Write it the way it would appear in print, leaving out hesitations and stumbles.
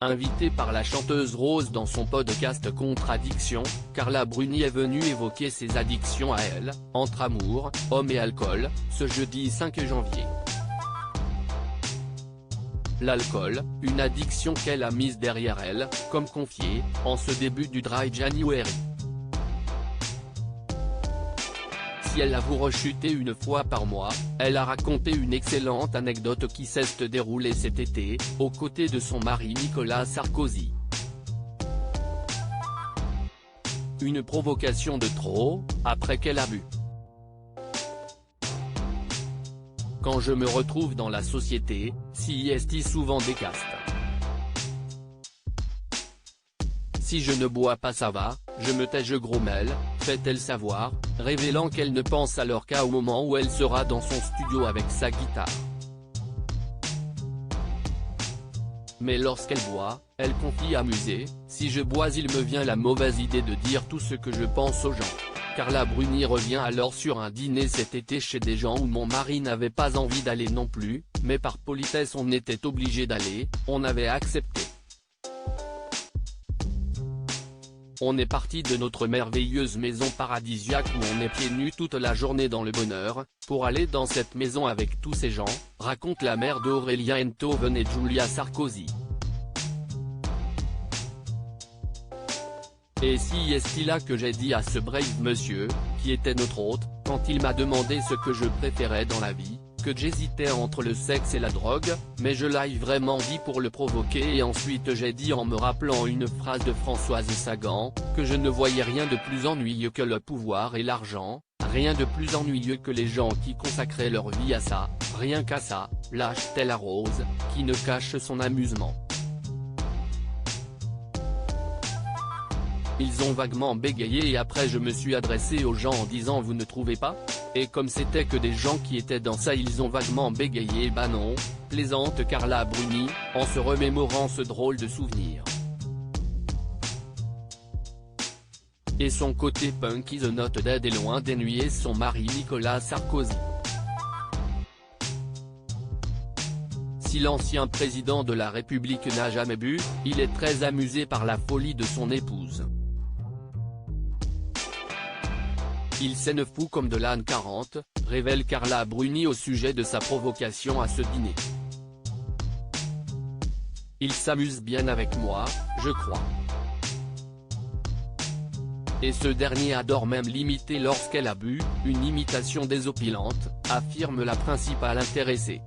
Invitée par la chanteuse Rose dans son podcast Contradiction, Carla Bruni est venue évoquer ses addictions à elle, entre amour, hommes et alcool, ce jeudi 5 janvier. L'alcool, une addiction qu'elle a mise derrière elle, comme confié, en ce début du Dry January. Si elle avoue rechuter une fois par mois, elle a raconté une excellente anecdote qui s'est déroulée cet été, aux côtés de son mari Nicolas Sarkozy. Une provocation de trop, après qu'elle a bu. Quand je me retrouve dans la société, si est souvent des castes. Si je ne bois pas ça va, je me tais je grommelle, fait-elle savoir, révélant qu'elle ne pense alors qu'à au moment où elle sera dans son studio avec sa guitare. Mais lorsqu'elle boit, elle confie amusée, si je bois il me vient la mauvaise idée de dire tout ce que je pense aux gens. Carla Bruni revient alors sur un dîner cet été chez des gens où mon mari n'avait pas envie d'aller non plus, mais par politesse on était obligé d'aller, on avait accepté. On est parti de notre merveilleuse maison paradisiaque où on est pieds nus toute la journée dans le bonheur, pour aller dans cette maison avec tous ces gens, raconte la mère d'Aurélien Enthoven et Julia Sarkozy. Et si est-il là que j'ai dit à ce brave monsieur, qui était notre hôte, quand il m'a demandé ce que je préférais dans la vie, que j'hésitais entre le sexe et la drogue, mais je l'ai vraiment dit pour le provoquer et ensuite j'ai dit en me rappelant une phrase de Françoise Sagan, que je ne voyais rien de plus ennuyeux que le pouvoir et l'argent, rien de plus ennuyeux que les gens qui consacraient leur vie à ça, rien qu'à ça, lâche-t-elle à Rose, qui ne cache son amusement. Ils ont vaguement bégayé et après je me suis adressé aux gens en disant vous ne trouvez pas ? Et comme c'était que des gens qui étaient dans ça ils ont vaguement bégayé bah non, plaisante Carla Bruni, en se remémorant ce drôle de souvenir. Et son côté punk is not dead est loin d'ennuyer son mari Nicolas Sarkozy. Si l'ancien président de la République n'a jamais bu, il est très amusé par la folie de son épouse. Il s'en fout comme de l'âne 40, révèle Carla Bruni au sujet de sa provocation à ce dîner. Il s'amuse bien avec moi, je crois. Et ce dernier adore même l'imiter lorsqu'elle a bu, une imitation désopilante, affirme la principale intéressée.